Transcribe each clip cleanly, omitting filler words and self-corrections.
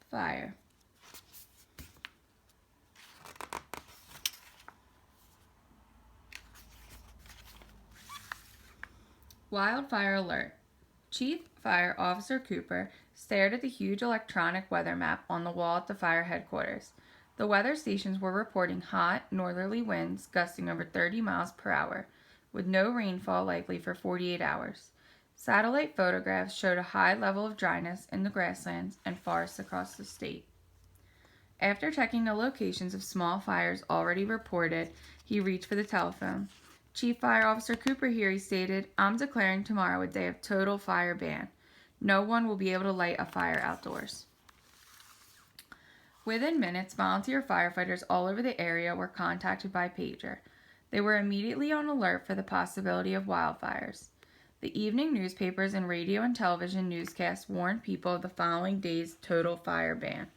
fire. Wildfire alert. Chief Fire Officer Cooper stared at the huge electronic weather map on the wall at the fire headquarters. The weather stations were reporting hot, northerly winds gusting over 30 miles per hour, with no rainfall likely for 48 hours. Satellite photographs showed a high level of dryness in the grasslands and forests across the state. After checking the locations of small fires already reported, he reached for the telephone. Chief Fire Officer Cooper here, he stated, I'm declaring tomorrow a day of total fire ban. No one will be able to light a fire outdoors. Within minutes, volunteer firefighters all over the area were contacted by pager. They were immediately on alert for the possibility of wildfires. The evening newspapers and radio and television newscasts warned people of the following day's total fire ban.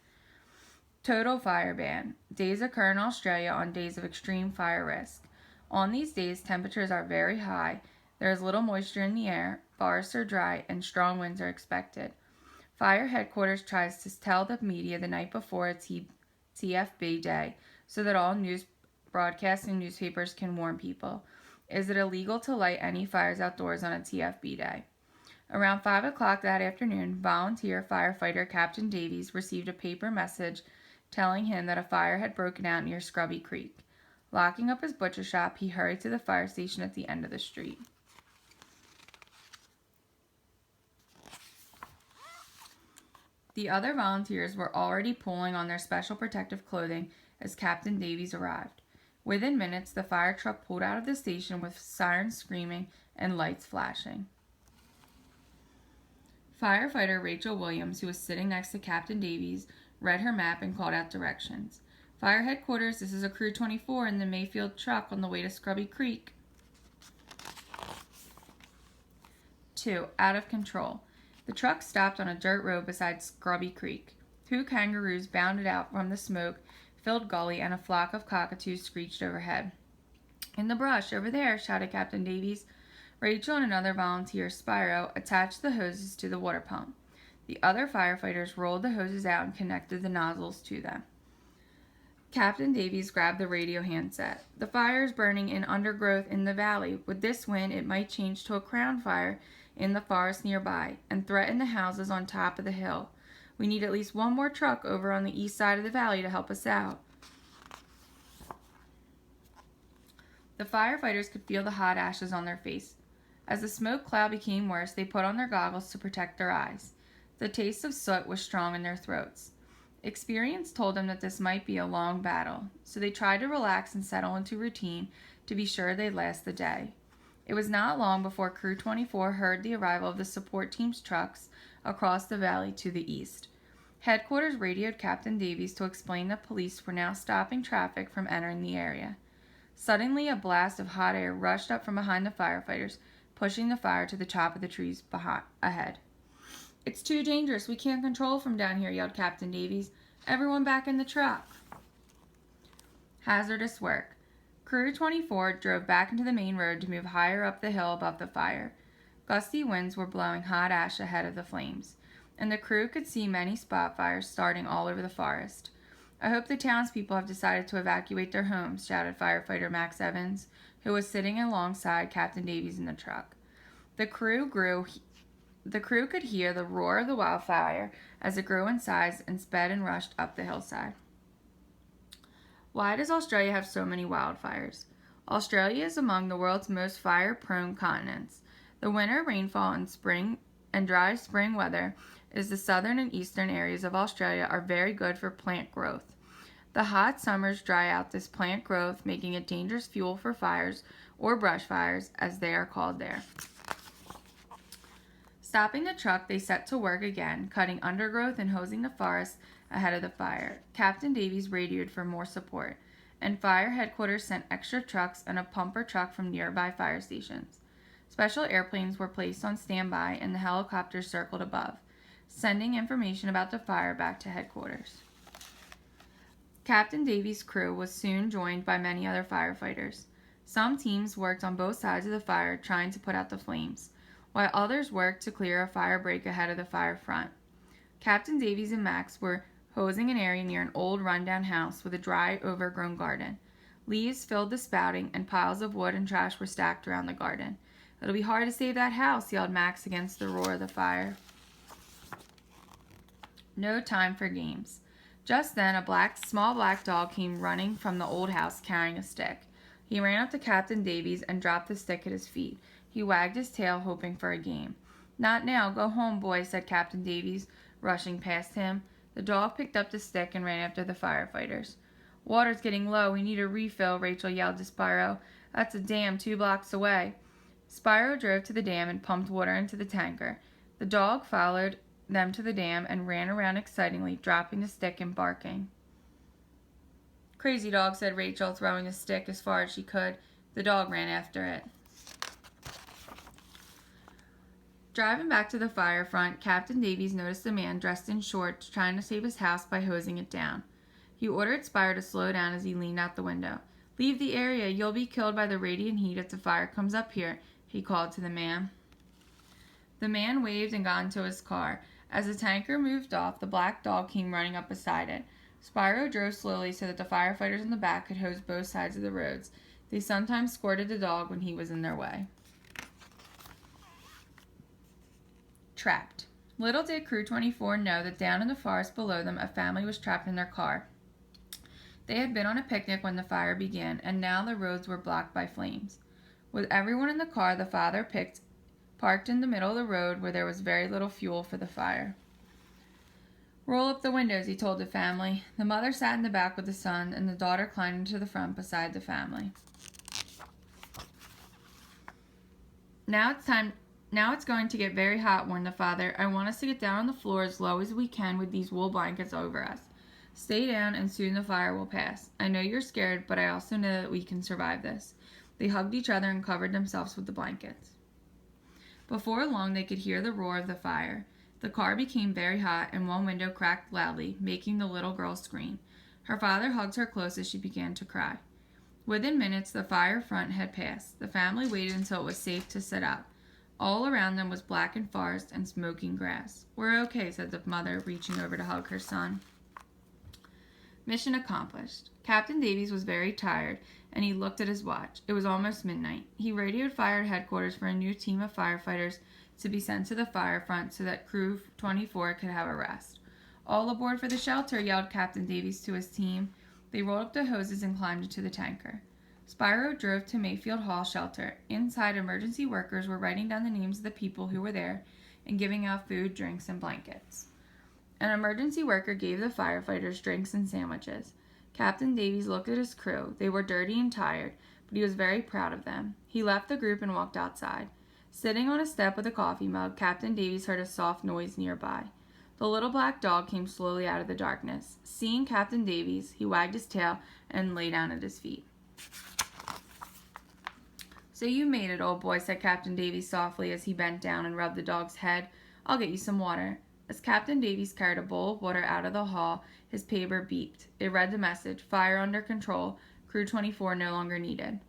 Total fire ban. Days occur in Australia on days of extreme fire risk. On these days, temperatures are very high, there is little moisture in the air, forests are dry, and strong winds are expected. Fire headquarters tries to tell the media the night before a TFB day so that all news broadcasts and newspapers can warn people. Is it illegal to light any fires outdoors on a TFB day? Around 5 o'clock that afternoon, volunteer firefighter Captain Davies received a paper message telling him that a fire had broken out near Scrubby Creek. Locking up his butcher shop, he hurried to the fire station at the end of the street. The other volunteers were already pulling on their special protective clothing as Captain Davies arrived. Within minutes, the fire truck pulled out of the station with sirens screaming and lights flashing. Firefighter Rachel Williams, who was sitting next to Captain Davies, read her map and called out directions. Fire headquarters, this is a Crew 24 in the Mayfield truck on the way to Scrubby Creek. 2. Out of control. The truck stopped on a dirt road beside Scrubby Creek. 2 kangaroos bounded out from the smoke-filled gully and a flock of cockatoos screeched overhead. In the brush, over there, shouted Captain Davies. Rachel and another volunteer, Spyro, attached the hoses to the water pump. The other firefighters rolled the hoses out and connected the nozzles to them. Captain Davies grabbed the radio handset. The fire is burning in undergrowth in the valley. With this wind, it might change to a crown fire in the forest nearby and threaten the houses on top of the hill. We need at least one more truck over on the east side of the valley to help us out. The firefighters could feel the hot ashes on their face. As the smoke cloud became worse, they put on their goggles to protect their eyes. The taste of soot was strong in their throats. Experience told them that this might be a long battle, so they tried to relax and settle into routine to be sure they'd last the day. It was not long before Crew 24 heard the arrival of the support team's trucks across the valley to the east. Headquarters radioed Captain Davies to explain that police were now stopping traffic from entering the area. Suddenly, a blast of hot air rushed up from behind the firefighters, pushing the fire to the top of the trees ahead. It's too dangerous. We can't control from down here, yelled Captain Davies. Everyone back in the truck. Hazardous work. Crew 24 drove back into the main road to move higher up the hill above the fire. Gusty winds were blowing hot ash ahead of the flames, and the crew could see many spot fires starting all over the forest. I hope the townspeople have decided to evacuate their homes, shouted firefighter Max Evans, who was sitting alongside Captain Davies in the truck. The crew could hear the roar of the wildfire as it grew in size and sped and rushed up the hillside. Why does Australia have so many wildfires? Australia is among the world's most fire-prone continents. The winter rainfall and spring and dry spring weather is the southern and eastern areas of Australia are very good for plant growth. The hot summers dry out this plant growth, making it dangerous fuel for fires, or brush fires, as they are called there. Stopping the truck, they set to work again, cutting undergrowth and hosing the forest ahead of the fire. Captain Davies radioed for more support, and fire headquarters sent extra trucks and a pumper truck from nearby fire stations. Special airplanes were placed on standby, and the helicopters circled above, sending information about the fire back to headquarters. Captain Davies' crew was soon joined by many other firefighters. Some teams worked on both sides of the fire trying to put out the flames, while others worked to clear a fire break ahead of the fire front. Captain Davies and Max were hosing an area near an old rundown house with a dry, overgrown garden. Leaves filled the spouting, and piles of wood and trash were stacked around the garden. "It'll be hard to save that house," yelled Max against the roar of the fire. No time for games. Just then, a small black dog came running from the old house carrying a stick. He ran up to Captain Davies and dropped the stick at his feet. He wagged his tail, hoping for a game. "Not now. Go home, boy," said Captain Davies, rushing past him. The dog picked up the stick and ran after the firefighters. "Water's getting low. We need a refill," Rachel yelled to Spyro. "That's a dam 2 blocks away." Spyro drove to the dam and pumped water into the tanker. The dog followed them to the dam and ran around excitedly, dropping the stick and barking. "Crazy dog," said Rachel, throwing the stick as far as she could. The dog ran after it. Driving back to the fire front, Captain Davies noticed a man dressed in shorts trying to save his house by hosing it down. He ordered Spyro to slow down as he leaned out the window. "Leave the area. You'll be killed by the radiant heat if the fire comes up here," he called to the man. The man waved and got into his car. As the tanker moved off, the black dog came running up beside it. Spyro drove slowly so that the firefighters in the back could hose both sides of the roads. They sometimes squirted the dog when he was in their way. Trapped. Little did Crew 24 know that down in the forest below them, a family was trapped in their car. They had been on a picnic when the fire began, and now the roads were blocked by flames. With everyone in the car, the father parked in the middle of the road where there was very little fuel for the fire. "Roll up the windows," he told the family. The mother sat in the back with the son, and the daughter climbed into the front beside the family. Now it's going to get very hot," warned the father. "I want us to get down on the floor as low as we can with these wool blankets over us. Stay down, and soon the fire will pass. I know you're scared, but I also know that we can survive this." They hugged each other and covered themselves with the blankets. Before long, they could hear the roar of the fire. The car became very hot, and one window cracked loudly, making the little girl scream. Her father hugged her close as she began to cry. Within minutes, the fire front had passed. The family waited until it was safe to sit up. All around them was blackened forest and smoking grass. "We're okay," said the mother, reaching over to hug her son. Mission accomplished. Captain Davies was very tired, and he looked at his watch. It was almost midnight. He radioed fire headquarters for a new team of firefighters to be sent to the fire front so that Crew 24 could have a rest. "All aboard for the shelter," yelled Captain Davies to his team. They rolled up the hoses and climbed into the tanker. Spyro drove to Mayfield Hall shelter. Inside, emergency workers were writing down the names of the people who were there and giving out food, drinks, and blankets. An emergency worker gave the firefighters drinks and sandwiches. Captain Davies looked at his crew. They were dirty and tired, but he was very proud of them. He left the group and walked outside. Sitting on a step with a coffee mug, Captain Davies heard a soft noise nearby. The little black dog came slowly out of the darkness. Seeing Captain Davies, he wagged his tail and lay down at his feet. "So you made it, old boy," said Captain Davies softly as he bent down and rubbed the dog's head. "I'll get you some water." As Captain Davies carried a bowl of water out of the hall, his pager beeped. It read the message, "Fire under control. Crew 24 no longer needed."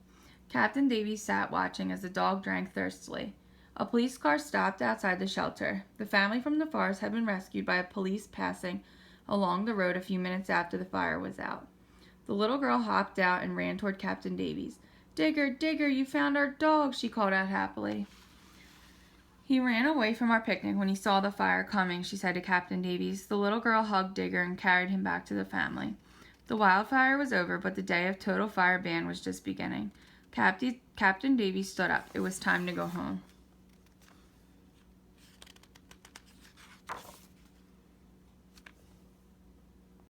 Captain Davies sat watching as the dog drank thirstily. A police car stopped outside the shelter. The family from the forest had been rescued by a police passing along the road a few minutes after the fire was out. The little girl hopped out and ran toward Captain Davies. "Digger, Digger, you found our dog," she called out happily. "He ran away from our picnic when he saw the fire coming," she said to Captain Davies. The little girl hugged Digger and carried him back to the family. The wildfire was over, but the day of total fire ban was just beginning. Captain Davies stood up. It was time to go home.